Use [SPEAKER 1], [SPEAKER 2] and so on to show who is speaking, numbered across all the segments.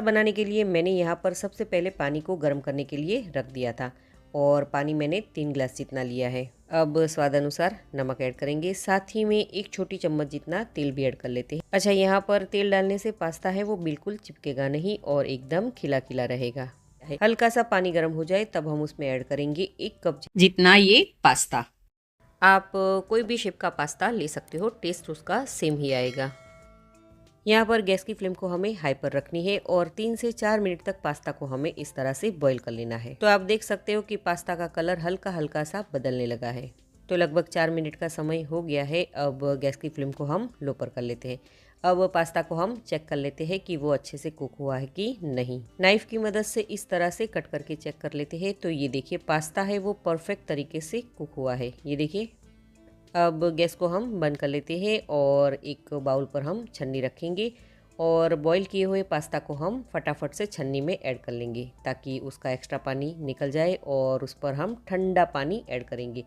[SPEAKER 1] बनाने के लिए मैंने यहाँ पर सबसे पहले पानी को गर्म करने के लिए रख दिया था और पानी मैंने 3 गिलास जितना लिया है। अब स्वाद अनुसार नमक ऐड करेंगे, साथ ही में 1 छोटी चम्मच जितना तेल भी ऐड कर लेते हैं। अच्छा, यहाँ पर तेल डालने से पास्ता है वो बिल्कुल चिपकेगा नहीं और एकदम खिला खिला रहेगा। हल्का सा पानी गर्म हो जाए तब हम उसमें ऐड करेंगे 1 कप
[SPEAKER 2] जितना ये पास्ता।
[SPEAKER 1] आप कोई भी शेप का पास्ता ले सकते हो, टेस्ट उसका सेम ही आएगा। यहाँ पर गैस की फ्लेम को हमें हाई पर रखनी है और 3 से 4 मिनट तक पास्ता को हमें इस तरह से बॉईल कर लेना है। तो आप देख सकते हो कि पास्ता का कलर हल्का हल्का सा बदलने लगा है। तो लगभग 4 मिनट का समय हो गया है। अब गैस की फ्लेम को हम लो पर कर लेते हैं। अब पास्ता को हम चेक कर लेते हैं कि वो अच्छे से कुक हुआ है कि नहीं। नाइफ की मदद से इस तरह से कट करके चेक कर लेते हैं। तो ये देखिए पास्ता है वो परफेक्ट तरीके से कुक हुआ है, ये देखिए। अब गैस को हम बंद कर लेते हैं और एक बाउल पर हम छन्नी रखेंगे और बॉईल किए हुए पास्ता को हम फटाफट से छन्नी में ऐड कर लेंगे ताकि उसका एक्स्ट्रा पानी निकल जाए और उस पर हम ठंडा पानी ऐड करेंगे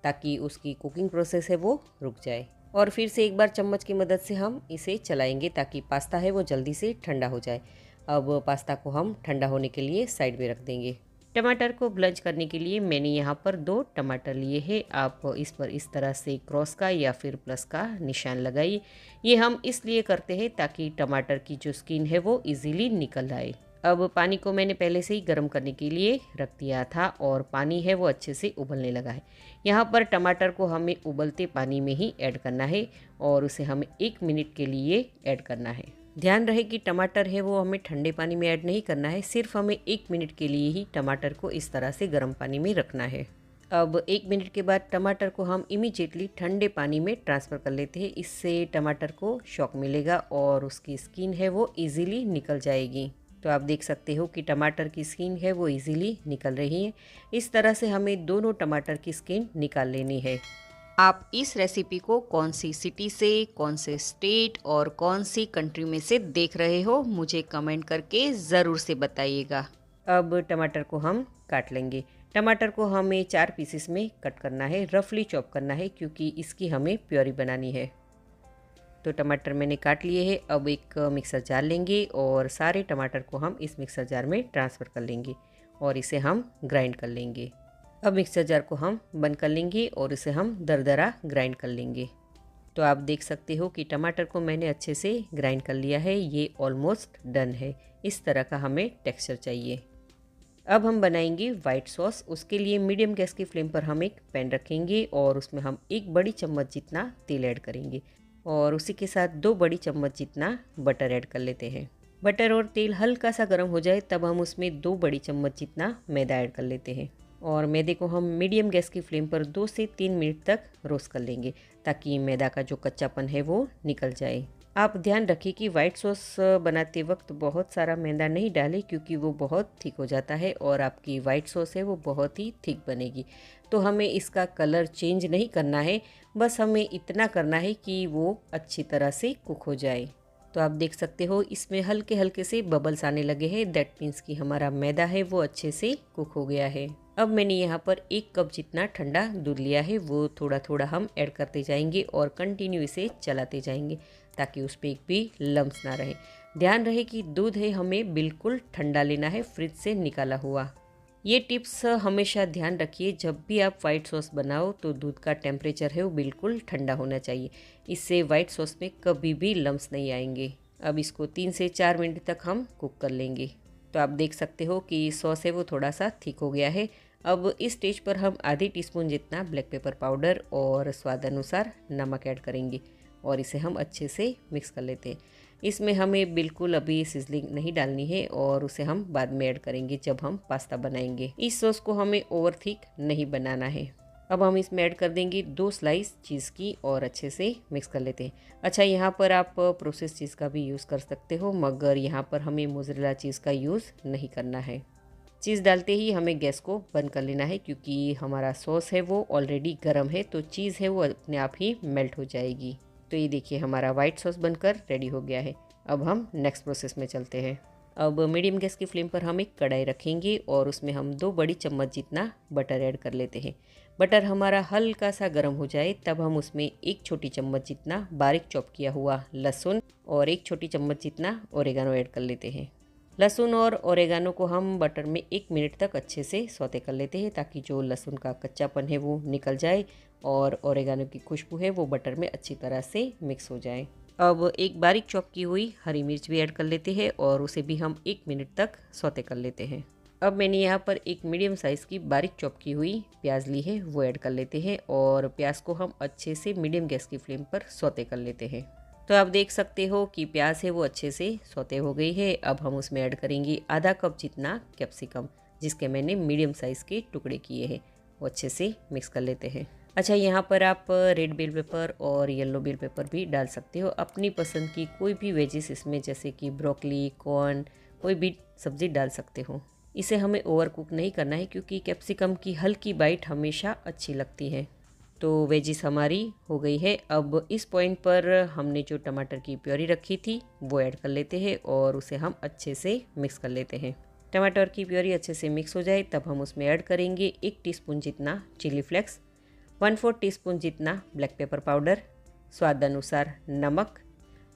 [SPEAKER 1] ताकि उसकी कुकिंग प्रोसेस है वो रुक जाए। और फिर से एक बार चम्मच की मदद से हम इसे चलाएंगे ताकि पास्ता है वो जल्दी से ठंडा हो जाए। अब पास्ता को हम ठंडा होने के लिए साइड में रख देंगे। टमाटर को ब्लंच करने के लिए मैंने यहाँ पर 2 टमाटर लिए हैं। आप इस पर इस तरह से क्रॉस का या फिर प्लस का निशान लगाइए। ये हम इसलिए करते हैं ताकि टमाटर की जो स्किन है वो इजीली निकल आए। अब पानी को मैंने पहले से ही गर्म करने के लिए रख दिया था और पानी है वो अच्छे से उबलने लगा है। यहाँ पर टमाटर को हमें उबलते पानी में ही ऐड करना है और उसे हमें 1 मिनट के लिए ऐड करना है। ध्यान रहे कि टमाटर है वो हमें ठंडे पानी में ऐड नहीं करना है, सिर्फ हमें 1 मिनट के लिए ही टमाटर को इस तरह से गर्म पानी में रखना है। अब 1 मिनट के बाद टमाटर को हम इमीडिएटली ठंडे पानी में ट्रांसफ़र कर लेते हैं। इससे टमाटर को शॉक मिलेगा और उसकी स्किन है वो इजीली निकल जाएगी। तो आप देख सकते हो कि टमाटर की स्किन है वो इजीली निकल रही है। इस तरह से हमें दोनों टमाटर की स्किन निकाल लेनी है।
[SPEAKER 2] आप इस रेसिपी को कौन सी सिटी से, कौन से स्टेट और कौन सी कंट्री में से देख रहे हो, मुझे कमेंट करके ज़रूर से बताइएगा।
[SPEAKER 1] अब टमाटर को हम काट लेंगे। टमाटर को हमें 4 पीसेस में कट करना है, रफली चॉप करना है क्योंकि इसकी हमें प्योरी बनानी है। तो टमाटर मैंने काट लिए हैं। अब एक मिक्सर जार लेंगे और सारे टमाटर को हम इस मिक्सर जार में ट्रांसफ़र कर लेंगे और इसे हम ग्राइंड कर लेंगे। अब मिक्सर जार को हम बंद कर लेंगे और इसे हम दरदरा ग्राइंड कर लेंगे। तो आप देख सकते हो कि टमाटर को मैंने अच्छे से ग्राइंड कर लिया है। ये ऑलमोस्ट डन है। इस तरह का हमें टेक्सचर चाहिए। अब हम बनाएंगे वाइट सॉस। उसके लिए मीडियम गैस की फ्लेम पर हम एक पैन रखेंगे और उसमें हम 1 बड़ी चम्मच जितना तेल ऐड करेंगे और उसी के साथ 2 बड़ी चम्मच जितना बटर ऐड कर लेते हैं। बटर और तेल हल्का सा गर्म हो जाए तब हम उसमें 2 बड़ी चम्मच जितना मैदा ऐड कर लेते हैं और मैदे को हम मीडियम गैस की फ्लेम पर 2 से 3 मिनट तक रोस्ट कर लेंगे ताकि मैदा का जो कच्चापन है वो निकल जाए। आप ध्यान रखिए कि वाइट सॉस बनाते वक्त बहुत सारा मैदा नहीं डालें क्योंकि वो बहुत थिक हो जाता है और आपकी वाइट सॉस है वो बहुत ही थिक बनेगी। तो हमें इसका कलर चेंज नहीं करना है, बस हमें इतना करना है कि वो अच्छी तरह से कुक हो जाए। तो आप देख सकते हो इसमें हल्के हल्के से बबल्स आने लगे हैं। दैट मीन्स कि हमारा मैदा है वो अच्छे से कुक हो गया है। अब मैंने यहाँ पर 1 कप जितना ठंडा दूध लिया है, वो थोड़ा थोड़ा हम ऐड करते जाएंगे और कंटिन्यू इसे चलाते जाएंगे ताकि उस पर एक भी लम्स ना रहे। ध्यान रहे कि दूध है हमें बिल्कुल ठंडा लेना है, फ्रिज से निकाला हुआ। ये टिप्स हमेशा ध्यान रखिए, जब भी आप वाइट सॉस बनाओ तो दूध का टेम्परेचर है वो बिल्कुल ठंडा होना चाहिए। इससे वाइट सॉस में कभी भी लम्स नहीं आएंगे। अब इसको 3 से 4 मिनट तक हम कुक कर लेंगे। तो आप देख सकते हो कि सॉस है वो थोड़ा सा थिक हो गया है। अब इस स्टेज पर हम आधी टीस्पून जितना ब्लैक पेपर पाउडर और स्वाद अनुसार नमक ऐड करेंगे और इसे हम अच्छे से मिक्स कर लेते हैं। इसमें हमें बिल्कुल अभी सिजलिंग नहीं डालनी है और उसे हम बाद में ऐड करेंगे जब हम पास्ता बनाएंगे। इस सॉस को हमें ओवर थिक नहीं बनाना है। अब हम इसमें ऐड कर देंगे 2 स्लाइस चीज़ की और अच्छे से मिक्स कर लेते हैं। अच्छा, यहाँ पर आप प्रोसेस चीज़ का भी यूज़ कर सकते हो, मगर यहाँ पर हमें मोज़रेला चीज़ का यूज़ नहीं करना है। चीज़ डालते ही हमें गैस को बंद कर लेना है क्योंकि हमारा सॉस है वो ऑलरेडी गर्म है, तो चीज़ है वो अपने आप ही मेल्ट हो जाएगी। तो ये देखिए हमारा वाइट सॉस बनकर रेडी हो गया है। अब हम नेक्स्ट प्रोसेस में चलते हैं। अब मीडियम गैस की फ्लेम पर हम एक कढ़ाई रखेंगे और उसमें हम 2 बड़ी चम्मच जितना बटर ऐड कर लेते हैं। बटर हमारा हल्का सा गर्म हो जाए तब हम उसमें 1 छोटी चम्मच जितना बारीक चॉप किया हुआ लहसुन और 1 छोटी चम्मच जितना ओरेगानो ऐड कर लेते हैं। लहसुन और ओरेगानो को हम बटर में 1 मिनट तक अच्छे से सौते कर लेते हैं ताकि जो लहसुन का कच्चापन है वो निकल जाए और ओरेगानो की खुशबू है वो बटर में अच्छी तरह से मिक्स हो जाए। अब एक बारीक चॉप की हुई हरी मिर्च भी ऐड कर लेते हैं और उसे भी हम 1 मिनट तक सौते कर लेते हैं। अब मैंने यहाँ पर एक मीडियम साइज़ की बारीक चॉप की हुई प्याज ली है, वो ऐड कर लेते हैं और प्याज को हम अच्छे से मीडियम गैस की फ्लेम पर सौते कर लेते हैं। तो आप देख सकते हो कि प्याज है वो अच्छे से सौते हो गई है। अब हम उसमें ऐड करेंगे आधा कप जितना कैप्सिकम, जिसके मैंने मीडियम साइज़ के टुकड़े किए हैं, वो अच्छे से मिक्स कर लेते हैं। अच्छा, यहाँ पर आप रेड बेल पेपर और येलो बेल पेपर भी डाल सकते हो, अपनी पसंद की कोई भी वेजिस इसमें, जैसे कि ब्रोकली, कॉर्न, कोई भी सब्ज़ी डाल सकते हो। इसे हमें ओवर कुक नहीं करना है क्योंकि कैप्सिकम की हल्की बाइट हमेशा अच्छी लगती है। तो वेजिस हमारी हो गई है। अब इस पॉइंट पर हमने जो टमाटर की प्योरी रखी थी वो ऐड कर लेते हैं और उसे हम अच्छे से मिक्स कर लेते हैं। टमाटर की प्योरी अच्छे से मिक्स हो जाए तब हम उसमें ऐड करेंगे 1 टीस्पून जितना चिली फ्लेक्स, 1/4 टीस्पून जितना ब्लैक पेपर पाउडर, स्वाद अनुसार नमक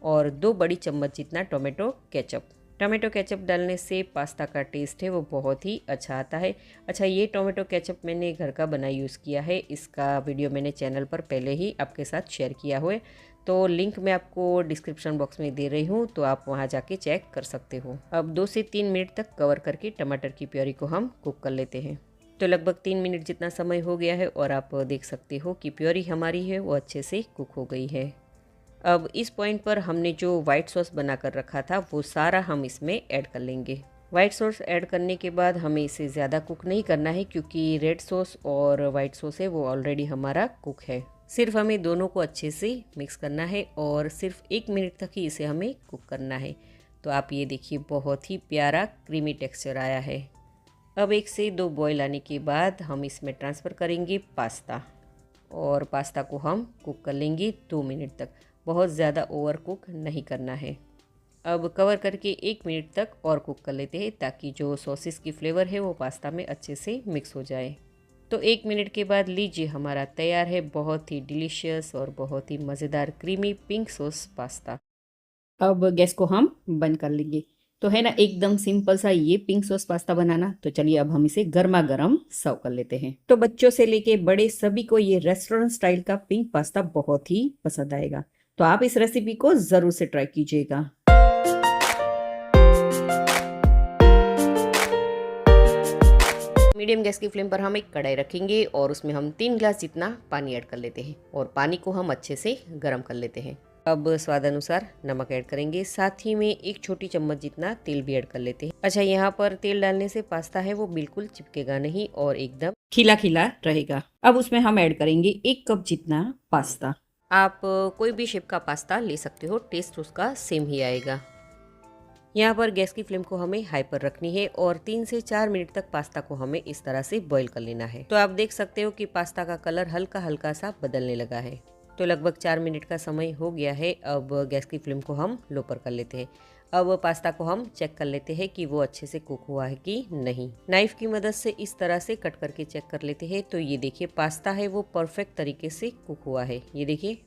[SPEAKER 1] और 2 बड़ी चम्मच जितना टोमेटो केचप। टोमेटो केचप डालने से पास्ता का टेस्ट है वो बहुत ही अच्छा आता है। अच्छा, ये टोमेटो केचप मैंने घर का बना यूज़ किया है, इसका वीडियो मैंने चैनल पर पहले ही आपके साथ शेयर किया हुआ है, तो लिंक मैं आपको डिस्क्रिप्शन बॉक्स में दे रही हूँ, तो आप वहाँ जाके चेक कर सकते हो। अब 2 से 3 मिनट तक कवर करके टमाटर की प्योरी को हम कुक कर लेते हैं। तो लगभग 3 मिनट जितना समय हो गया है और आप देख सकते हो कि प्योरी हमारी है वो अच्छे से कुक हो गई है। अब इस पॉइंट पर हमने जो वाइट सॉस बनाकर रखा था वो सारा हम इसमें ऐड कर लेंगे। वाइट सॉस ऐड करने के बाद हमें इसे ज़्यादा कुक नहीं करना है क्योंकि रेड सॉस और वाइट सॉस है वो ऑलरेडी हमारा कुक है। सिर्फ हमें दोनों को अच्छे से मिक्स करना है और सिर्फ 1 मिनट तक ही इसे हमें कुक करना है। तो आप ये देखिए, बहुत ही प्यारा क्रीमी टेक्सचर आया है। अब 1 से 2 बॉयल आने के बाद हम इसमें ट्रांसफ़र करेंगे पास्ता और पास्ता को हम कुक कर लेंगे 2 मिनट तक। बहुत ज़्यादा ओवर कुक नहीं करना है। अब कवर करके 1 मिनट तक और कुक कर लेते हैं ताकि जो सॉसेस की फ्लेवर है वो पास्ता में अच्छे से मिक्स हो जाए। तो 1 मिनट के बाद लीजिए, हमारा तैयार है बहुत ही डिलीशियस और बहुत ही मज़ेदार क्रीमी पिंक सॉस पास्ता।
[SPEAKER 3] अब गैस को हम बंद कर लेंगे। तो है ना एकदम सिंपल सा ये पिंक सॉस पास्ता बनाना। तो चलिए अब हम इसे गर्मा गर्म सर्व कर लेते हैं। तो बच्चों से लेके बड़े सभी को ये रेस्टोरेंट स्टाइल का पिंक पास्ता बहुत ही पसंद आएगा। तो आप इस रेसिपी को ज़रूर से ट्राई कीजिएगा।
[SPEAKER 1] मीडियम गैस की फ्लेम पर हम एक कढ़ाई रखेंगे और उसमें हम 3 गिलास जितना पानी ऐड कर लेते हैं और पानी को हम अच्छे से गर्म कर लेते हैं। अब स्वाद अनुसार नमक ऐड करेंगे, साथ ही में 1 छोटी चम्मच जितना तेल भी ऐड कर लेते हैं। अच्छा, यहाँ पर तेल डालने से पास्ता है वो बिल्कुल चिपकेगा नहीं और एकदम
[SPEAKER 3] खिला खिला रहेगा। अब उसमें हम ऐड करेंगे 1 कप जितना पास्ता।
[SPEAKER 1] आप कोई भी शेप का पास्ता ले सकते हो, टेस्ट उसका सेम ही आएगा। यहाँ पर गैस की फ्लेम को हमें हाई पर रखनी है और 3 से 4 मिनट तक पास्ता को हमें इस तरह से बॉईल कर लेना है। तो आप देख सकते हो कि पास्ता का कलर हल्का हल्का सा बदलने लगा है। तो लगभग 4 मिनट का समय हो गया है। अब गैस की फ्लेम को हम लो पर कर लेते हैं। अब पास्ता को हम चेक कर लेते हैं कि वो अच्छे से कुक हुआ है कि नहीं। नाइफ की मदद से इस तरह से कट करके चेक कर लेते हैं। तो ये देखिए, पास्ता है वो परफेक्ट तरीके से कुक हुआ है, ये देखिए।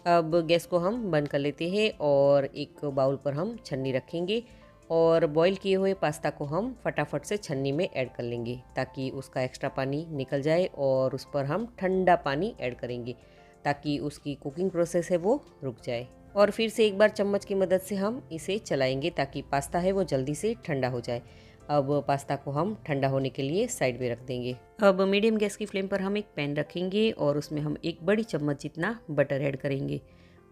[SPEAKER 1] अब गैस को हम बंद कर लेते हैं और एक बाउल पर हम छन्नी रखेंगे और बॉईल किए हुए पास्ता को हम फटाफट से छन्नी में ऐड कर लेंगे ताकि उसका एक्स्ट्रा पानी निकल जाए और उस पर हम ठंडा पानी ऐड करेंगे ताकि उसकी कुकिंग प्रोसेस है वो रुक जाए। और फिर से एक बार चम्मच की मदद से हम इसे चलाएंगे ताकि पास्ता है वो जल्दी से ठंडा हो जाए। अब पास्ता को हम ठंडा होने के लिए साइड में रख देंगे। अब मीडियम गैस की फ्लेम पर हम एक पैन रखेंगे और उसमें हम 1 बड़ी चम्मच जितना बटर ऐड करेंगे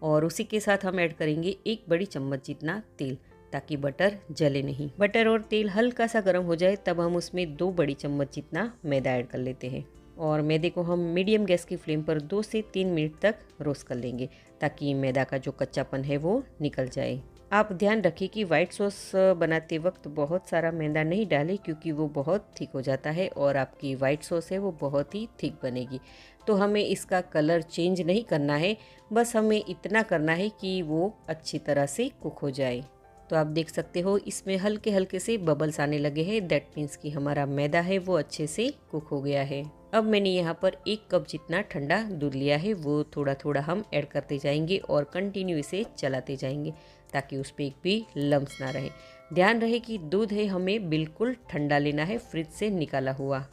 [SPEAKER 1] और उसी के साथ हम ऐड करेंगे 1 बड़ी चम्मच जितना तेल ताकि बटर जले नहीं। बटर और तेल हल्का सा गर्म हो जाए तब हम उसमें 2 बड़ी चम्मच जितना मैदा ऐड कर लेते हैं और मैदे को हम मीडियम गैस की फ्लेम पर 2 से 3 मिनट तक रोस्ट कर लेंगे ताकि मैदा का जो कच्चापन है वो निकल जाए। आप ध्यान रखिए कि वाइट सॉस बनाते वक्त बहुत सारा मैदा नहीं डालें क्योंकि वो बहुत थिक हो जाता है और आपकी वाइट सॉस है वो बहुत ही थिक बनेगी। तो हमें इसका कलर चेंज नहीं करना है, बस हमें इतना करना है कि वो अच्छी तरह से कुक हो जाए। तो आप देख सकते हो इसमें हल्के हल्के से बबल्स आने लगे हैं, दैट मीन्स कि हमारा मैदा है वो अच्छे से कुक हो गया है। अब मैंने यहाँ पर 1 कप जितना ठंडा दूध लिया है, वो थोड़ा थोड़ा हम ऐड करते जाएंगे और कंटिन्यू इसे चलाते जाएंगे ताकि उस पर एक भी लम्स ना रहे। ध्यान रहे कि दूध है हमें बिल्कुल ठंडा लेना है, फ्रिज से निकाला हुआ।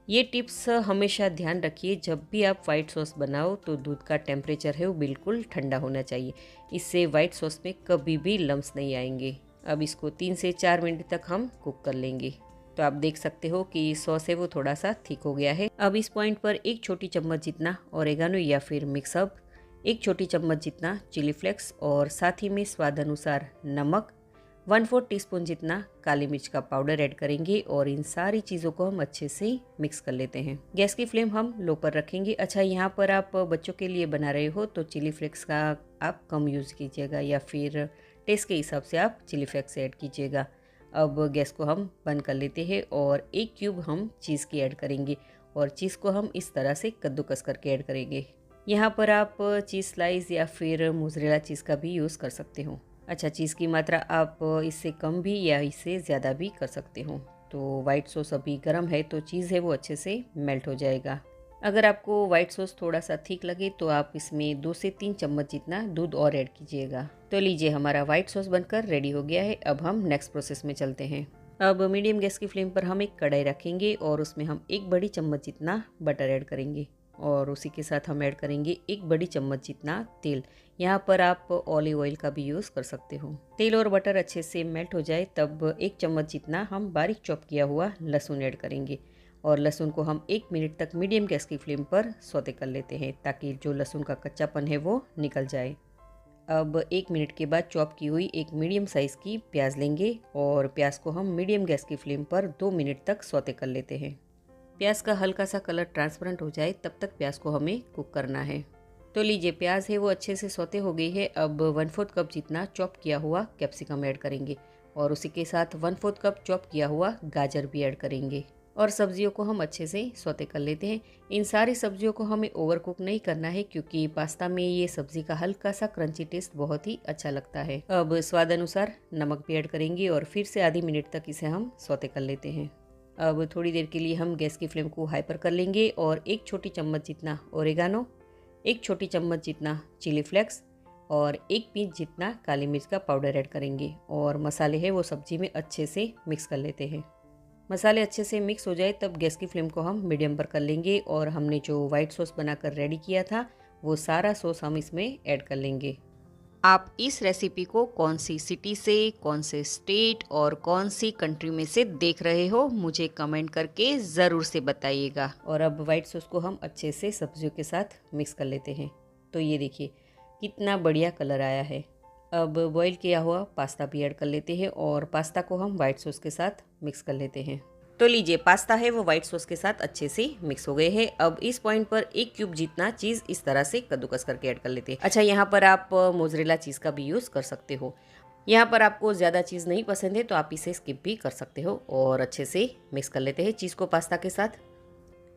[SPEAKER 1] ये टिप्स हमेशा ध्यान रखिए, जब भी आप वाइट सॉस बनाओ तो दूध का टेम्परेचर है वो बिल्कुल ठंडा होना चाहिए। इससे वाइट सॉस में कभी भी लम्स नहीं आएंगे। अब इसको 3 से 4 मिनट तक हम कुक कर लेंगे। तो आप देख सकते हो कि सॉस है वो थोड़ा सा थिक हो गया है। अब इस पॉइंट पर 1 छोटी चम्मच जितना ओरेगानो या फिर मिक्सअप, 1 छोटी चम्मच जितना चिली फ्लेक्स और साथ ही में स्वाद अनुसार नमक, 1/4 टीस्पून जितना काली मिर्च का पाउडर ऐड करेंगे और इन सारी चीज़ों को हम अच्छे से मिक्स कर लेते हैं। गैस की फ्लेम हम लो पर रखेंगे। अच्छा, यहाँ पर आप बच्चों के लिए बना रहे हो तो चिली फ्लेक्स का आप कम यूज़ कीजिएगा या फिर टेस्ट के हिसाब से आप चिली फ्लेक्स ऐड कीजिएगा। अब गैस को हम बंद कर लेते हैं और 1 क्यूब हम चीज़ की ऐड करेंगे और चीज़ को हम इस तरह से कद्दूकस करके ऐड करेंगे। यहाँ पर आप चीज़ स्लाइस या फिर मोज़रेला चीज़ का भी यूज़ कर सकते हो। अच्छा, चीज़ की मात्रा आप इससे कम भी या इससे ज़्यादा भी कर सकते हो। तो वाइट सॉस अभी गर्म है तो चीज़ है वो अच्छे से मेल्ट हो जाएगा। अगर आपको वाइट सॉस थोड़ा सा थिक लगे तो आप इसमें 2 से 3 चम्मच जितना दूध और ऐड कीजिएगा। तो लीजिए, हमारा वाइट सॉस बनकर रेडी हो गया है। अब हम नेक्स्ट प्रोसेस में चलते हैं। अब मीडियम गैस की फ्लेम पर हम एक कढ़ाई रखेंगे और उसमें हम 1 बड़ी चम्मच जितना बटर ऐड करेंगे और उसी के साथ हम ऐड करेंगे 1 बड़ी चम्मच जितना तेल। यहाँ पर आप ऑलिव ऑयल का भी यूज़ कर सकते हो। तेल और बटर अच्छे से मेल्ट हो जाए तब 1 चम्मच जितना हम बारीक चॉप किया हुआ लहसुन ऐड करेंगे और लहसुन को हम 1 मिनट तक मीडियम गैस की फ्लेम पर सौते कर लेते हैं ताकि जो लहसुन का कच्चापन है वो निकल जाए। अब 1 मिनट के बाद चॉप की हुई एक मीडियम साइज़ की प्याज लेंगे और प्याज को हम मीडियम गैस की फ्लेम पर 2 मिनट तक सौते कर लेते हैं। प्याज का हल्का सा कलर ट्रांसपेरेंट हो जाए तब तक प्याज को हमें कुक करना है। तो लीजिए, प्याज है वो अच्छे से सौते हो गई है। अब 1/4 कप जितना चॉप किया हुआ कैप्सिकम ऐड करेंगे और उसी के साथ 1/4 कप चॉप किया हुआ गाजर भी ऐड करेंगे और सब्जियों को हम अच्छे से सौते कर लेते हैं। इन सारी सब्जियों को हमें ओवर कुक नहीं करना है क्योंकि पास्ता में ये सब्जी का हल्का सा क्रंची टेस्ट बहुत ही अच्छा लगता है। अब स्वाद अनुसार नमक भी ऐड करेंगे और फिर से आधी मिनट तक इसे हम सौते कर लेते हैं। अब थोड़ी देर के लिए हम गैस की फ्लेम को हाई पर कर लेंगे और 1 छोटी चम्मच जितना ओरेगानो, 1 छोटी चम्मच जितना चिली फ्लेक्स और 1 पिंच जितना काली मिर्च का पाउडर ऐड करेंगे और मसाले हैं वो सब्जी में अच्छे से मिक्स कर लेते हैं। मसाले अच्छे से मिक्स हो जाए तब गैस की फ्लेम को हम मीडियम पर कर लेंगे और हमने जो वाइट सॉस बनाकर रेडी किया था वो सारा सॉस हम इसमें ऐड कर लेंगे।
[SPEAKER 2] आप इस रेसिपी को कौन सी सिटी से, कौन से स्टेट और कौन सी कंट्री में से देख रहे हो, मुझे कमेंट करके ज़रूर से बताइएगा।
[SPEAKER 1] और अब वाइट सॉस को हम अच्छे से सब्जियों के साथ मिक्स कर लेते हैं। तो ये देखिए कितना बढ़िया कलर आया है। अब बॉईल किया हुआ पास्ता भी ऐड कर लेते हैं और पास्ता को हम वाइट सॉस के साथ मिक्स कर लेते हैं। तो लीजिए, पास्ता है वो वाइट सॉस के साथ अच्छे से मिक्स हो गए हैं। अब इस पॉइंट पर 1 क्यूब जितना चीज़ इस तरह से कद्दूकस करके ऐड कर लेते हैं। अच्छा, यहाँ पर आप मोज़रेला चीज़ का भी यूज़ कर सकते हो। यहाँ पर आपको ज़्यादा चीज़ नहीं पसंद है तो आप इसे स्किप भी कर सकते हो और अच्छे से मिक्स कर लेते हैं चीज़ को पास्ता के साथ।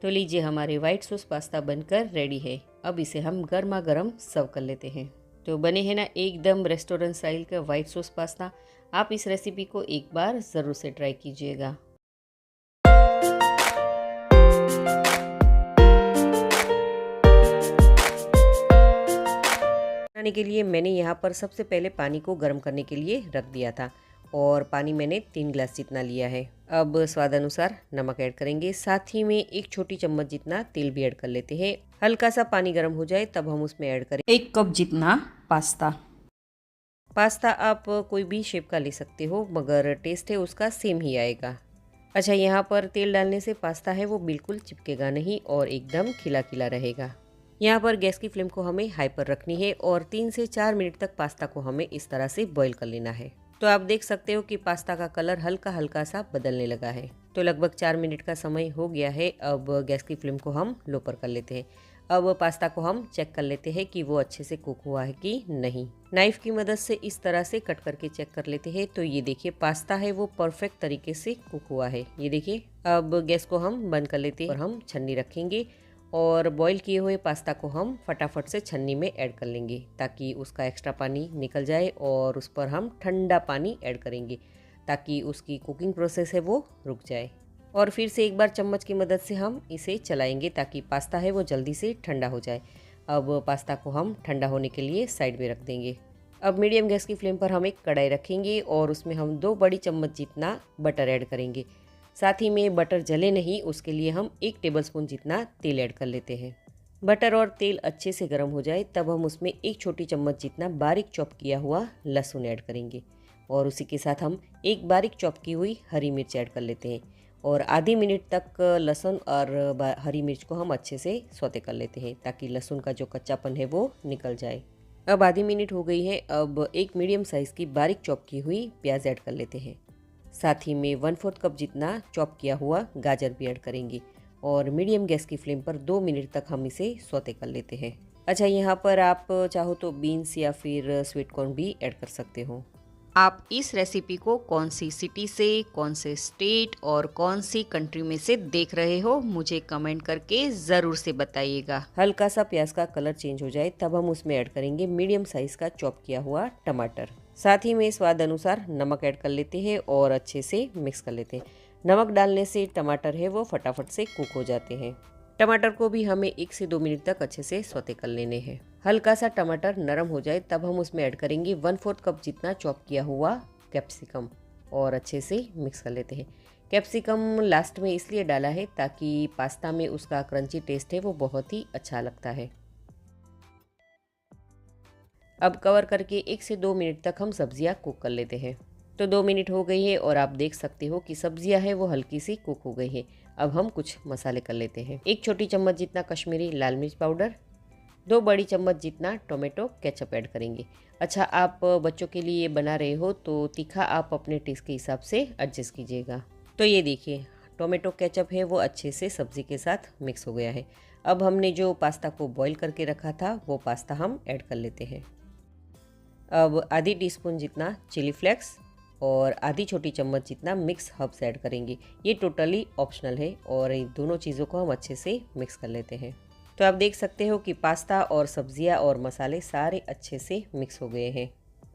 [SPEAKER 1] तो लीजिए, हमारे वाइट सॉस पास्ता बनकर रेडी है। अब इसे हम गर्मा गर्म सर्व कर लेते हैं। तो बने हैं ना एकदम रेस्टोरेंट स्टाइल का वाइट सॉस पास्ता। आप इस रेसिपी को एक बार ज़रूर से ट्राई कीजिएगा। बनाने के लिए मैंने यहाँ पर सबसे पहले पानी को गर्म करने के लिए रख दिया था और पानी मैंने 3 ग्लास जितना लिया है। अब स्वाद अनुसार नमक ऐड करेंगे, साथ ही में 1 छोटी चम्मच जितना तेल भी ऐड कर लेते हैं। हल्का सा पानी गर्म हो जाए तब हम उसमें ऐड करें
[SPEAKER 3] 1 कप जितना पास्ता।
[SPEAKER 1] पास्ता आप कोई भी शेप का ले सकते हो मगर टेस्ट है उसका सेम ही आएगा। अच्छा, यहाँ पर तेल डालने से पास्ता है वो बिल्कुल चिपकेगा नहीं और एकदम खिला खिला रहेगा। यहाँ पर गैस की फ्लेम को हमें हाई पर रखनी है और 3 से 4 मिनट तक पास्ता को हमें इस तरह से बॉईल कर लेना है। तो आप देख सकते हो कि पास्ता का कलर हल्का हल्का सा बदलने लगा है। तो लगभग 4 मिनट का समय हो गया है। अब गैस की फ्लेम को हम लो पर कर लेते हैं। अब पास्ता को हम चेक कर लेते हैं कि वो अच्छे से कुक हुआ है कि नहीं। नाइफ की मदद से इस तरह से कट करके चेक कर लेते हैं। तो ये देखिए, पास्ता है वो परफेक्ट तरीके से कुक हुआ है। ये देखिए, अब गैस को हम बंद कर लेते हैं और हम छन्नी रखेंगे और बॉईल किए हुए पास्ता को हम फटाफट से छन्नी में ऐड कर लेंगे ताकि उसका एक्स्ट्रा पानी निकल जाए और उस पर हम ठंडा पानी ऐड करेंगे ताकि उसकी कुकिंग प्रोसेस है वो रुक जाए। और फिर से एक बार चम्मच की मदद से हम इसे चलाएंगे ताकि पास्ता है वो जल्दी से ठंडा हो जाए। अब पास्ता को हम ठंडा होने के लिए साइड में रख देंगे। अब मीडियम गैस की फ्लेम पर हम एक कढ़ाई रखेंगे और उसमें हम 2 बड़ी चम्मच जितना बटर ऐड करेंगे। साथ ही में बटर जले नहीं उसके लिए हम 1 टेबलस्पून जितना तेल ऐड कर लेते हैं। बटर और तेल अच्छे से गर्म हो जाए तब हम उसमें 1 छोटी चम्मच जितना बारीक चॉप किया हुआ लहसुन ऐड करेंगे और उसी के साथ हम 1 बारीक चॉप की हुई हरी मिर्च ऐड कर लेते हैं और आधी मिनट तक लहसुन और हरी मिर्च को हम अच्छे से सौते कर लेते हैं ताकि लहसुन का जो कच्चापन है वो निकल जाए। अब आधी मिनट हो गई है। अब एक मीडियम साइज़ की बारीक चॉप की हुई प्याज ऐड कर लेते हैं। साथ ही में 1/4 कप जितना चॉप किया हुआ गाजर भी ऐड करेंगे और मीडियम गैस की फ्लेम पर 2 मिनट तक हम इसे सौते कर लेते हैं। अच्छा, यहाँ पर आप चाहो तो बीन्स या फिर स्वीट कॉर्न भी ऐड कर सकते हो।
[SPEAKER 2] आप इस रेसिपी को कौन सी सिटी से, कौन से स्टेट और कौन सी कंट्री में से देख रहे हो, मुझे कमेंट करके ज़रूर से बताइएगा।
[SPEAKER 1] हल्का सा प्याज का कलर चेंज हो जाए तब हम उसमें ऐड करेंगे मीडियम साइज़ का चॉप किया हुआ टमाटर। साथ ही में स्वाद अनुसार नमक ऐड कर लेते हैं और अच्छे से मिक्स कर लेते हैं। नमक डालने से टमाटर है वो फटाफट से कुक हो जाते हैं। टमाटर को भी हमें 1 से 2 मिनट तक अच्छे से सौते कर लेने हैं। हल्का सा टमाटर नरम हो जाए तब हम उसमें ऐड करेंगे 1/4 कप जितना चॉप किया हुआ कैप्सिकम और अच्छे से मिक्स कर लेते हैं। कैप्सिकम लास्ट में इसलिए डाला है ताकि पास्ता में उसका क्रंची टेस्ट है वो बहुत ही अच्छा लगता है। अब कवर करके 1 से 2 मिनट तक हम सब्जियां कुक कर लेते हैं। तो 2 मिनट हो गई है और आप देख सकते हो कि सब्जियां है वो हल्की सी कुक हो गई है। अब हम कुछ मसाले कर लेते हैं। 1 छोटी चम्मच जितना कश्मीरी लाल मिर्च पाउडर, 2 बड़ी चम्मच जितना टोमेटो केचप ऐड करेंगे। अच्छा, आप बच्चों के लिए बना रहे हो तो तीखा आप अपने टेस्ट के हिसाब से एडजस्ट कीजिएगा। तो ये देखिए टोमेटो केचप है वो अच्छे से सब्ज़ी के साथ मिक्स हो गया है। अब हमने जो पास्ता को बॉईल करके रखा था वो पास्ता हम ऐड कर लेते हैं। अब आधी टीस्पून जितना चिली फ्लेक्स और आधी छोटी चम्मच जितना मिक्स हर्ब्स ऐड करेंगे। ये टोटली ऑप्शनल है और इन दोनों चीज़ों को हम अच्छे से मिक्स कर लेते हैं। तो आप देख सकते हो कि पास्ता और सब्जियां और मसाले सारे अच्छे से मिक्स हो गए हैं।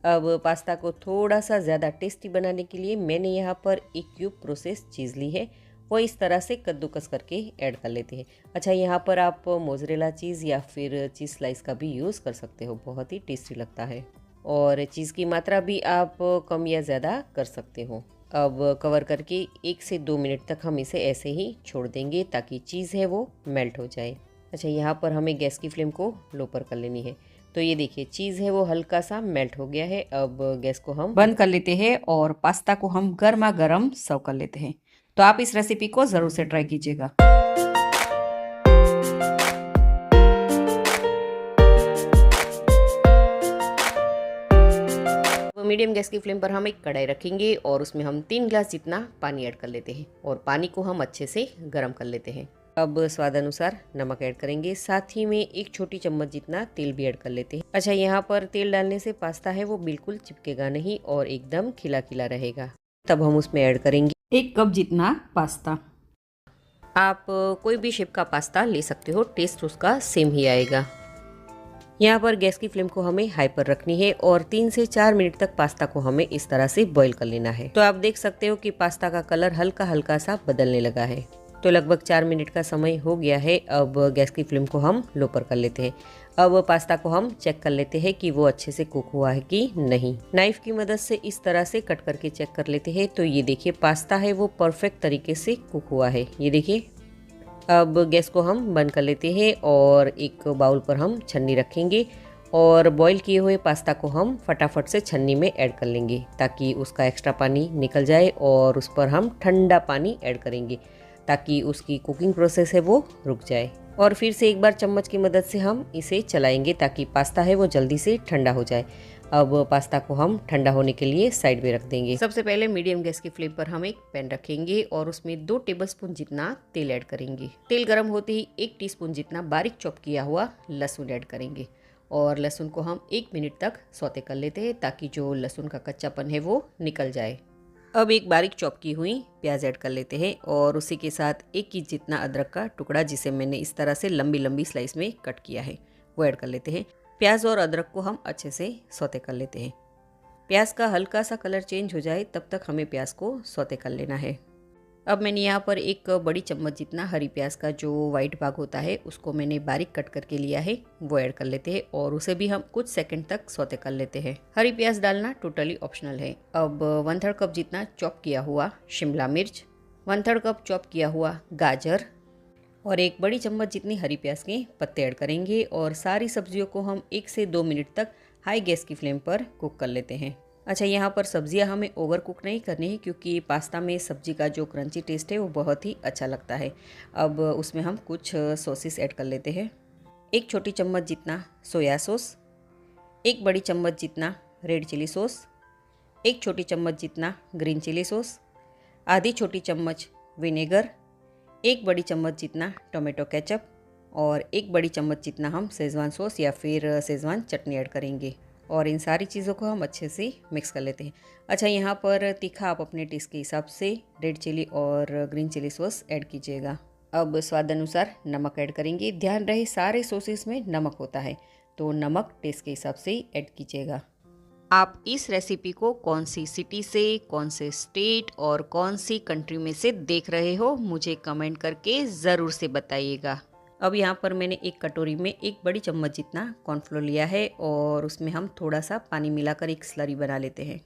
[SPEAKER 1] अब पास्ता को थोड़ा सा ज़्यादा टेस्टी बनाने के लिए मैंने यहाँ पर 1 क्यूब प्रोसेस चीज़ ली है, वो इस तरह से कद्दूकस करके ऐड कर लेते हैं। अच्छा, यहाँ पर आप मोज़रेला चीज़ या फिर चीज़ स्लाइस का भी यूज़ कर सकते हो, बहुत ही टेस्टी लगता है और चीज़ की मात्रा भी आप कम या ज़्यादा कर सकते हो। अब कवर करके 1 से 2 मिनट तक हम इसे ऐसे ही छोड़ देंगे ताकि चीज़ है वो मेल्ट हो जाए। अच्छा, यहाँ पर हमें गैस की फ्लेम को लो पर कर लेनी है। तो ये देखिए चीज़ है वो हल्का सा मेल्ट हो गया है। अब गैस को हम
[SPEAKER 3] बंद कर लेते हैं और पास्ता को हम गर्मा गर्म सर्व कर लेते हैं। तो आप इस रेसिपी को ज़रूर से ट्राई कीजिएगा।
[SPEAKER 1] मीडियम गैस की फ्लेम पर हम एक कढ़ाई रखेंगे और उसमें हम 3 गिलास जितना पानी ऐड कर लेते हैं और पानी को हम अच्छे से गर्म कर लेते हैं। अब स्वाद अनुसार नमक ऐड करेंगे, साथ ही में 1 छोटी चम्मच जितना तेल भी ऐड कर लेते हैं। अच्छा, यहाँ पर तेल डालने से पास्ता है वो बिल्कुल चिपकेगा नहीं और एकदम खिला खिला रहेगा। तब हम उसमें ऐड करेंगे
[SPEAKER 3] 1 कप जितना पास्ता।
[SPEAKER 1] आप कोई भी शेप का पास्ता ले सकते हो, टेस्ट उसका सेम ही आएगा। यहाँ पर गैस की फ्लेम को हमें हाई पर रखनी है और 3 से 4 मिनट तक पास्ता को हमें इस तरह से बॉईल कर लेना है। तो आप देख सकते हो कि पास्ता का कलर हल्का हल्का सा बदलने लगा है। तो लगभग 4 मिनट का समय हो गया है। अब गैस की फ्लेम को हम लो पर कर लेते हैं। अब पास्ता को हम चेक कर लेते हैं कि वो अच्छे से कुक हुआ है कि नहीं। नाइफ की मदद से इस तरह से कट करके चेक कर लेते हैं। तो ये देखिए पास्ता है वो परफेक्ट तरीके से कुक हुआ है, ये देखिए। अब गैस को हम बंद कर लेते हैं और एक बाउल पर हम छन्नी रखेंगे और बॉईल किए हुए पास्ता को हम फटाफट से छन्नी में ऐड कर लेंगे ताकि उसका एक्स्ट्रा पानी निकल जाए और उस पर हम ठंडा पानी ऐड करेंगे ताकि उसकी कुकिंग प्रोसेस है वो रुक जाए। और फिर से एक बार चम्मच की मदद से हम इसे चलाएंगे ताकि पास्ता है वो जल्दी से ठंडा हो जाए। अब पास्ता को हम ठंडा होने के लिए साइड में रख देंगे। सबसे पहले मीडियम गैस की फ्लेम पर हम एक पैन रखेंगे और उसमें 2 टेबलस्पून जितना तेल ऐड करेंगे। तेल गर्म होते ही 1 टीस्पून जितना बारीक चॉप किया हुआ लहसुन ऐड करेंगे और लहसुन को हम 1 मिनट तक सौते कर लेते हैं ताकि जो लहसुन का कच्चापन है वो निकल जाए। अब एक बारीक चॉप की हुई प्याज ऐड कर लेते हैं और उसी के साथ 1 इंच जितना अदरक का टुकड़ा जिसे मैंने इस तरह से लंबी लंबी स्लाइस में कट किया है वो ऐड कर लेते हैं। प्याज और अदरक को हम अच्छे से सौते कर लेते हैं। प्याज का हल्का सा कलर चेंज हो जाए तब तक हमें प्याज को सौते कर लेना है। अब मैंने यहाँ पर एक बड़ी चम्मच जितना हरी प्याज का जो वाइट भाग होता है उसको मैंने बारीक कट करके लिया है, वो ऐड कर लेते हैं और उसे भी हम कुछ सेकंड तक सौते कर लेते हैं। हरी प्याज डालना टोटली ऑप्शनल है। अब 1/3 कप जितना चॉप किया हुआ शिमला मिर्च, 1/3 कप चॉप किया हुआ गाजर और एक बड़ी चम्मच जितनी हरी प्याज के पत्ते ऐड करेंगे और सारी सब्जियों को हम 1 से 2 मिनट तक हाई गैस की फ्लेम पर कुक कर लेते हैं। अच्छा, यहाँ पर सब्जियाँ हमें ओवर कुक नहीं करनी है क्योंकि पास्ता में सब्जी का जो क्रंची टेस्ट है वो बहुत ही अच्छा लगता है। अब उसमें हम कुछ सॉसेस ऐड कर लेते हैं। 1 छोटी चम्मच जितना सोया सॉस, 1 बड़ी चम्मच जितना रेड चिली सॉस, 1 छोटी चम्मच जितना ग्रीन चिली सॉस, आधी छोटी चम्मच विनेगर, 1 बड़ी चम्मच जितना टोमेटो केचप और 1 बड़ी चम्मच जितना हम शेजवान सॉस या फिर शेजवान चटनी ऐड करेंगे और इन सारी चीज़ों को हम अच्छे से मिक्स कर लेते हैं। अच्छा, यहाँ पर तीखा आप अपने टेस्ट के हिसाब से रेड चिली और ग्रीन चिली सॉस ऐड कीजिएगा। अब स्वाद अनुसार नमक ऐड करेंगे। ध्यान रहे सारे सॉसेस में नमक होता है, तो नमक टेस्ट के हिसाब से ही ऐड कीजिएगा।
[SPEAKER 2] आप इस रेसिपी को कौन सी सिटी से, कौन से स्टेट और कौन सी कंट्री में से देख रहे हो, मुझे कमेंट करके ज़रूर से बताइएगा।
[SPEAKER 1] अब यहाँ पर मैंने एक कटोरी में 1 बड़ी चम्मच जितना कॉर्नफ्लोर लिया है और उसमें हम थोड़ा सा पानी मिलाकर एक स्लरी बना लेते हैं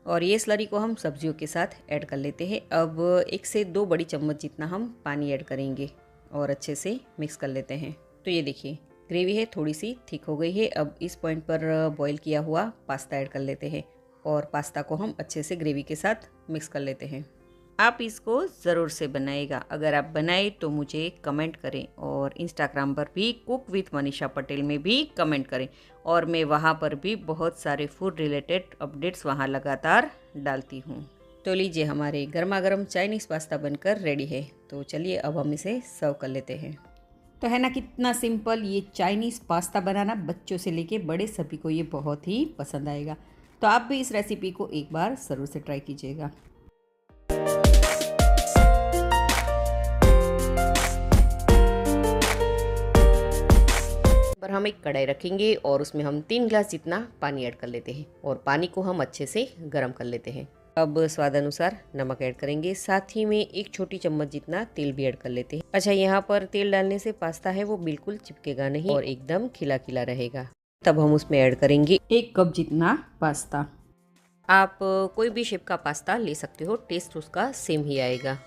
[SPEAKER 1] और ये स्लरी को हम सब्जियों के साथ ऐड कर लेते हैं। अब 1 से 2 बड़ी चम्मच जितना हम पानी ऐड करेंगे और अच्छे से मिक्स कर लेते हैं। तो ये देखिए ग्रेवी है थोड़ी सी थिक हो गई है। अब इस पॉइंट पर बॉईल किया हुआ पास्ता ऐड कर लेते हैं और पास्ता को हम अच्छे से ग्रेवी के साथ मिक्स कर लेते हैं। आप इसको ज़रूर से बनाइएगा। अगर आप बनाए तो मुझे कमेंट करें और इंस्टाग्राम पर भी कुक विथ मनीषा पटेल में भी कमेंट करें और मैं वहाँ पर भी बहुत सारे फूड रिलेटेड अपडेट्स वहाँ लगातार डालती हूँ। तो लीजिए हमारे गर्मा गर्म चाइनीज़ पास्ता बनकर रेडी है। तो चलिए अब हम इसे सर्व कर लेते हैं।
[SPEAKER 3] तो है ना कितना सिंपल ये चाइनीज़ पास्ता बनाना, बच्चों से लेके बड़े सभी को ये बहुत ही पसंद आएगा। तो आप भी इस रेसिपी को एक बार ज़रूर से ट्राई कीजिएगा।
[SPEAKER 1] पर हम एक कढ़ाई रखेंगे और उसमें हम 3 गिलास जितना पानी ऐड कर लेते हैं और पानी को हम अच्छे से गर्म कर लेते हैं। अब स्वाद अनुसार नमक ऐड करेंगे, साथ ही में 1 छोटी चम्मच जितना तेल भी ऐड कर लेते हैं। अच्छा, यहाँ पर तेल डालने से पास्ता है वो बिल्कुल चिपकेगा नहीं और एकदम खिला खिला रहेगा। तब हम उसमें ऐड करेंगे
[SPEAKER 3] 1 कप जितना पास्ता।
[SPEAKER 1] आप कोई भी शेप का पास्ता ले सकते हो, टेस्ट उसका सेम ही आएगा।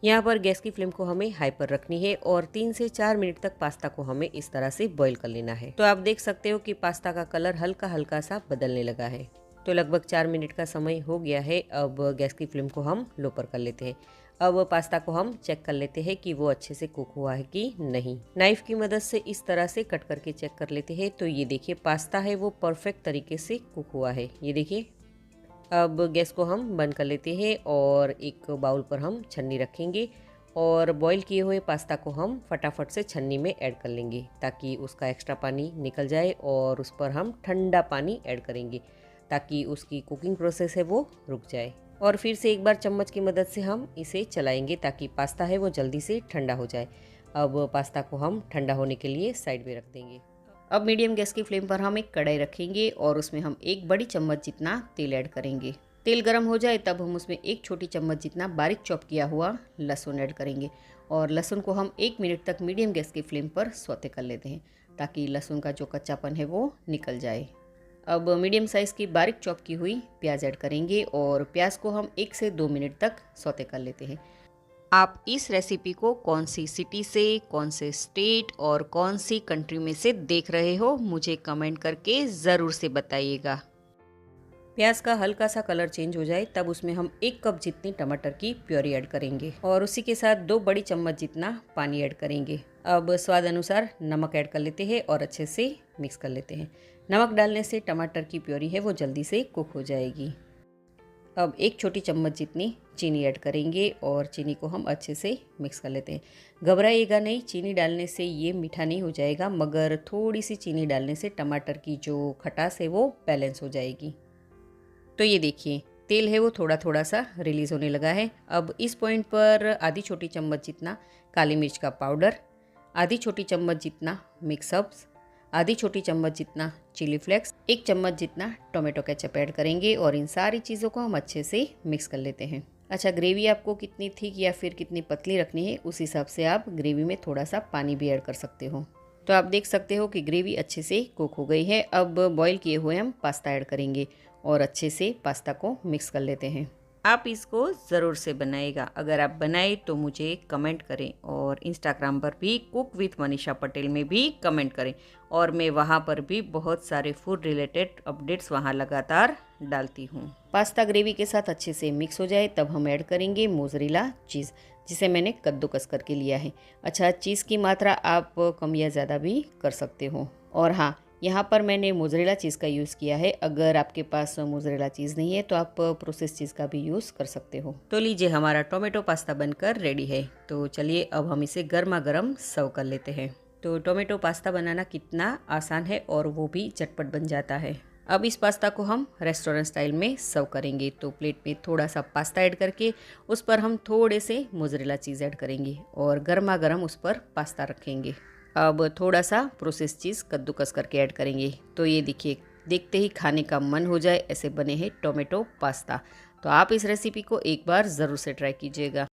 [SPEAKER 1] यहाँ पर गैस की फ्लेम को हमें हाई पर रखनी है और 3 से 4 मिनट तक पास्ता को हमें इस तरह से बॉईल कर लेना है। तो आप देख सकते हो कि पास्ता का कलर हल्का हल्का सा बदलने लगा है। तो लगभग 4 मिनट का समय हो गया है। अब गैस की फ्लेम को हम लो पर कर लेते हैं। अब पास्ता को हम चेक कर लेते हैं कि वो अच्छे से कुक हुआ है कि नहीं। नाइफ की मदद से इस तरह से कट करके चेक कर लेते हैं। तो ये देखिए पास्ता है वो परफेक्ट तरीके से कुक हुआ है, ये देखिए। अब गैस को हम बंद कर लेते हैं और एक बाउल पर हम छन्नी रखेंगे और बॉईल किए हुए पास्ता को हम फटाफट से छन्नी में ऐड कर लेंगे ताकि उसका एक्स्ट्रा पानी निकल जाए और उस पर हम ठंडा पानी ऐड करेंगे ताकि उसकी कुकिंग प्रोसेस है वो रुक जाए। और फिर से एक बार चम्मच की मदद से हम इसे चलाएंगे ताकि पास्ता है वो जल्दी से ठंडा हो जाए। अब पास्ता को हम ठंडा होने के लिए साइड में रख देंगे। अब मीडियम गैस की फ्लेम पर हम एक कढ़ाई रखेंगे और उसमें हम 1 बड़ी चम्मच जितना तेल ऐड करेंगे। तेल गर्म हो जाए तब हम उसमें 1 छोटी चम्मच जितना बारीक चॉप किया हुआ लहसुन ऐड करेंगे और लहसुन को हम 1 मिनट तक मीडियम गैस की फ्लेम पर सौते कर लेते हैं ताकि लहसुन का जो कच्चापन है वो निकल जाए। अब मीडियम साइज़ की बारीक चॉप की हुई प्याज ऐड करेंगे और प्याज को हम 1 से 2 मिनट तक सौते कर लेते हैं।
[SPEAKER 2] आप इस रेसिपी को कौन सी सिटी से, कौन से स्टेट और कौन सी कंट्री में से देख रहे हो, मुझे कमेंट करके ज़रूर से बताइएगा।
[SPEAKER 1] प्याज का हल्का सा कलर चेंज हो जाए तब उसमें हम 1 कप जितनी टमाटर की प्योरी ऐड करेंगे और उसी के साथ 2 बड़ी चम्मच जितना पानी ऐड करेंगे। अब स्वाद अनुसार नमक ऐड कर लेते हैं और अच्छे से मिक्स कर लेते हैं। नमक डालने से टमाटर की प्योरी है वो जल्दी से कुक हो जाएगी। अब 1 छोटी चम्मच जितनी चीनी ऐड करेंगे और चीनी को हम अच्छे से मिक्स कर लेते हैं। घबराइएगा नहीं, चीनी डालने से ये मीठा नहीं हो जाएगा, मगर थोड़ी सी चीनी डालने से टमाटर की जो खटास है वो बैलेंस हो जाएगी। तो ये देखिए तेल है वो थोड़ा थोड़ा सा रिलीज़ होने लगा है। अब इस पॉइंट पर आधी छोटी चम्मच जितना काली मिर्च का पाउडर, आधी छोटी चम्मच जितना मिक्स हर्ब्स, आधी छोटी चम्मच जितना चिली फ्लेक्स, 1 चम्मच जितना टोमेटो केचप ऐड करेंगे और इन सारी चीज़ों को हम अच्छे से मिक्स कर लेते हैं। अच्छा, ग्रेवी आपको कितनी थिक या फिर कितनी पतली रखनी है उस हिसाब से आप ग्रेवी में थोड़ा सा पानी भी ऐड कर सकते हो। तो आप देख सकते हो कि ग्रेवी अच्छे से कुक हो गई है। अब बॉईल किए हुए हम पास्ता ऐड करेंगे और अच्छे से पास्ता को मिक्स कर लेते हैं। आप इसको ज़रूर से बनाइएगा। अगर आप बनाए तो मुझे कमेंट करें और इंस्टाग्राम पर भी कुक विथ मनीषा पटेल में भी कमेंट करें, और मैं वहाँ पर भी बहुत सारे फूड रिलेटेड अपडेट्स वहाँ लगातार डालती हूँ। पास्ता ग्रेवी के साथ अच्छे से मिक्स हो जाए तब हम ऐड करेंगे मोज़रेला चीज़, जिसे मैंने कद्दूकस करके लिया है। अच्छा, चीज़ की मात्रा आप कम या ज़्यादा भी कर सकते हो। और हाँ, यहाँ पर मैंने मोज़रेला चीज़ का यूज़ किया है। अगर आपके पास मोज़रेला चीज़ नहीं है तो आप प्रोसेस चीज़ का भी यूज़ कर सकते हो। तो लीजिए, हमारा टोमेटो पास्ता बनकर रेडी है। तो चलिए अब हम इसे गर्मा गर्म सर्व कर लेते हैं। तो टोमेटो पास्ता बनाना कितना आसान है और वो भी झटपट बन जाता है। अब इस पास्ता को हम रेस्टोरेंट स्टाइल में सर्व करेंगे। तो प्लेट में थोड़ा सा पास्ता ऐड करके उस पर हम थोड़े से मोज़रेला चीज़ ऐड करेंगे और गर्मा गर्म उस पर पास्ता रखेंगे। अब थोड़ा सा प्रोसेस चीज़ कद्दूकस करके ऐड करेंगे। तो ये देखिए, देखते ही खाने का मन हो जाए ऐसे बने हैं टोमेटो पास्ता। तो आप इस रेसिपी को एक बार ज़रूर से ट्राई कीजिएगा।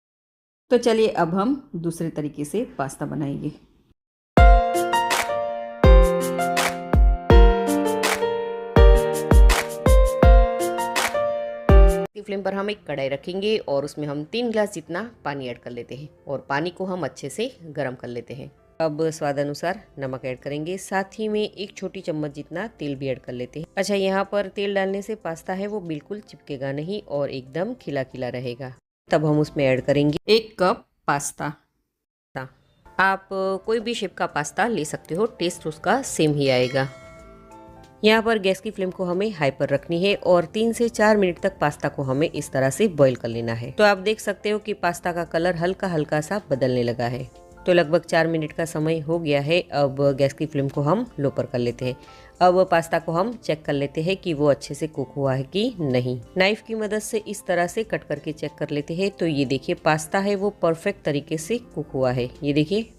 [SPEAKER 3] तो चलिए अब हम दूसरे तरीके से पास्ता बनाएंगे।
[SPEAKER 1] फ्लेम पर हम एक कढ़ाई रखेंगे और उसमें हम 3 गिलास जितना पानी ऐड कर लेते हैं और पानी को हम अच्छे से गर्म कर लेते हैं। अब स्वाद अनुसार नमक ऐड करेंगे, साथ ही में 1 छोटी चम्मच जितना तेल भी ऐड कर लेते हैं। अच्छा, यहाँ पर तेल डालने से पास्ता है वो बिल्कुल चिपकेगा नहीं और एकदम खिला खिला रहेगा। तब हम उसमें ऐड करेंगे
[SPEAKER 3] 1 कप पास्ता।
[SPEAKER 1] आप कोई भी शेप का पास्ता ले सकते हो, टेस्ट उसका सेम ही आएगा। यहाँ पर गैस की फ्लेम को हमें हाई पर रखनी है और 3 से 4 मिनट तक पास्ता को हमें इस तरह से बॉईल कर लेना है। तो आप देख सकते हो कि पास्ता का कलर हल्का हल्का सा बदलने लगा है। तो लगभग 4 मिनट का समय हो गया है। अब गैस की फ्लेम को हम लो पर कर लेते हैं। अब पास्ता को हम चेक कर लेते हैं कि वो अच्छे से कुक हुआ है कि नहीं। नाइफ की मदद से इस तरह से कट करके चेक कर लेते हैं। तो ये देखिए, पास्ता है वो परफेक्ट तरीके से कुक हुआ है। ये देखिए।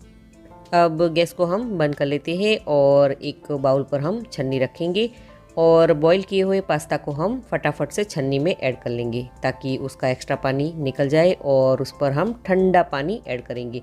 [SPEAKER 1] अब गैस को हम बंद कर लेते हैं और एक बाउल पर हम छन्नी रखेंगे और बॉईल किए हुए पास्ता को हम फटाफट से छन्नी में ऐड कर लेंगे ताकि उसका एक्स्ट्रा पानी निकल जाए, और उस पर हम ठंडा पानी ऐड करेंगे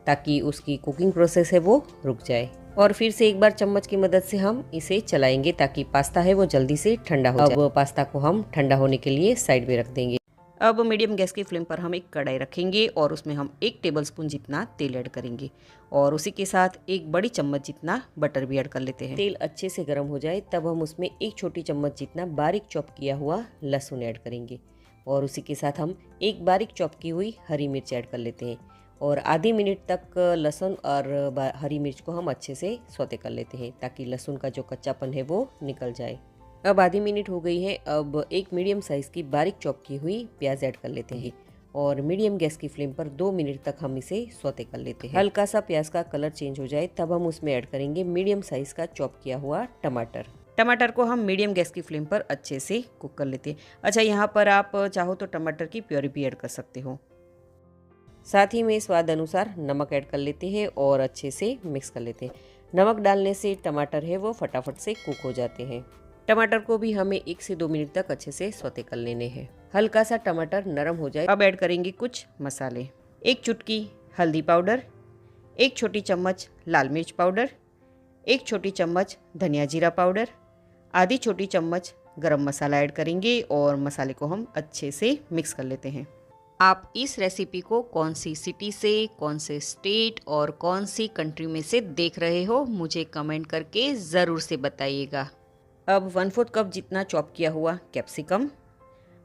[SPEAKER 1] ताकि उसकी कुकिंग प्रोसेस है वो रुक जाए। और फिर से एक बार चम्मच की मदद से हम इसे चलाएंगे ताकि पास्ता है वो जल्दी से ठंडा हो जाए। अब पास्ता को हम ठंडा होने के लिए साइड में रख देंगे। अब मीडियम गैस की फ्लेम पर हम एक कढ़ाई रखेंगे और उसमें हम 1 टेबलस्पून जितना तेल ऐड करेंगे और उसी के साथ 1 बड़ी चम्मच जितना बटर भी ऐड कर लेते हैं। तेल अच्छे से गर्म हो जाए तब हम उसमें 1 छोटी चम्मच जितना बारीक चॉप किया हुआ लहसुन ऐड करेंगे और उसी के साथ हम 1 बारीक चॉप की हुई हरी मिर्च ऐड कर लेते हैं और आधी मिनट तक लहसुन और हरी मिर्च को हम अच्छे से सौते कर लेते हैं ताकि लहसुन का जो कच्चापन है वो निकल जाए। अब आधी मिनट हो गई है। अब एक मीडियम साइज़ की बारीक चॉप की हुई प्याज ऐड कर लेते हैं और मीडियम गैस की फ्लेम पर 2 मिनट तक हम इसे सौते कर लेते हैं। हल्का सा प्याज का कलर चेंज हो जाए तब हम उसमें ऐड करेंगे मीडियम साइज़ का चॉप किया हुआ टमाटर। टमाटर को हम मीडियम गैस की फ्लेम पर अच्छे से कुक कर लेते हैं। अच्छा, यहाँ पर आप चाहो तो टमाटर की प्योरी भी ऐड कर सकते हो। साथ ही में स्वाद अनुसार नमक ऐड कर लेते हैं और अच्छे से मिक्स कर लेते हैं। नमक डालने से टमाटर है वो फटाफट से कुक हो जाते हैं। टमाटर को भी हमें 1 से 2 मिनट तक अच्छे से सौते कर लेने हैं। हल्का सा टमाटर नरम हो जाए अब ऐड करेंगे कुछ मसाले। 1 चुटकी हल्दी पाउडर, 1 छोटी चम्मच लाल मिर्च पाउडर, 1 छोटी चम्मच धनिया जीरा पाउडर, आधी छोटी चम्मच गरम मसाला ऐड करेंगे और मसाले को हम अच्छे से मिक्स कर लेते हैं।
[SPEAKER 2] आप इस रेसिपी को कौन सी सिटी से, कौन से स्टेट और कौन सी कंट्री में से देख रहे हो मुझे कमेंट करके ज़रूर से बताइएगा।
[SPEAKER 1] अब 1/4 कप जितना चॉप किया हुआ कैप्सिकम,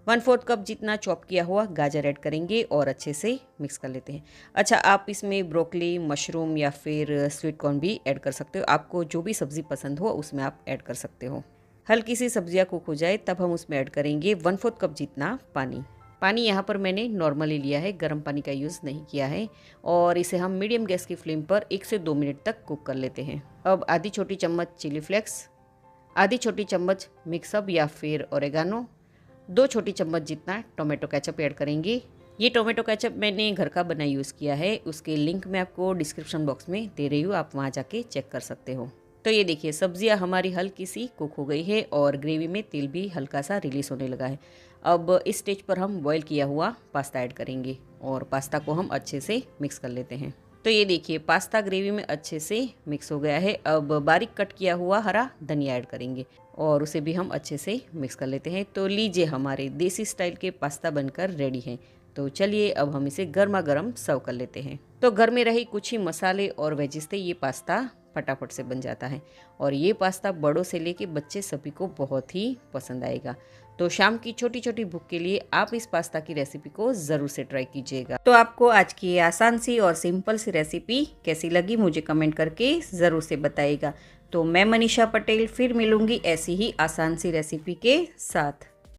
[SPEAKER 1] 1/4 कप जितना चॉप किया हुआ गाजर ऐड करेंगे और अच्छे से मिक्स कर लेते हैं। अच्छा, आप इसमें ब्रोकली, मशरूम या फिर स्वीट कॉर्न भी ऐड कर सकते हो। आपको जो भी सब्ज़ी पसंद हो उसमें आप ऐड कर सकते हो। हल्की सी सब्जियां कुक हो जाए तब हम उसमें ऐड करेंगे 1/4 कप जितना पानी। पानी यहाँ पर मैंने नॉर्मली लिया है, गर्म पानी का यूज़ नहीं किया है और इसे हम मीडियम गैस की फ्लेम पर 1 से 2 मिनट तक कुक कर लेते हैं। अब आधी छोटी चम्मच चिली फ्लेक्स, आधी छोटी चम्मच मिक्सअप या फिर ओरेगानो, 2 छोटी चम्मच जितना टोमेटो केचप ऐड करेंगे। ये टोमेटो केचप मैंने घर का बना यूज़ किया है, उसके लिंक मैं आपको डिस्क्रिप्शन बॉक्स में दे रही हूँ, आप वहाँ जाके चेक कर सकते हो। तो ये देखिए सब्जियां हमारी हल्की सी कुक हो गई है और ग्रेवी में तेल भी हल्का सा रिलीज होने लगा है। अब इस स्टेज पर हम बॉईल किया हुआ पास्ता ऐड करेंगे और पास्ता को हम अच्छे से मिक्स कर लेते हैं। तो ये देखिए पास्ता ग्रेवी में अच्छे से मिक्स हो गया है। अब बारीक कट किया हुआ हरा धनिया ऐड करेंगे और उसे भी हम अच्छे से मिक्स कर लेते हैं। तो लीजिए हमारे देसी स्टाइल के पास्ता बनकर रेडी हैं। तो चलिए अब हम इसे गर्मा गर्म सर्व कर लेते हैं। तो घर में रही कुछ ही मसाले और वेजिस से ये पास्ता फटाफट से बन जाता है और ये पास्ता बड़ों से लेके बच्चे सभी को बहुत ही पसंद आएगा। तो शाम की छोटी छोटी भूख के लिए आप इस पास्ता की रेसिपी को ज़रूर से ट्राई कीजिएगा। तो आपको आज की ये आसान सी और सिंपल सी रेसिपी कैसी लगी मुझे कमेंट करके ज़रूर से बताइएगा। तो मैं मनीषा पटेल फिर मिलूंगी ऐसी ही आसान सी रेसिपी के साथ।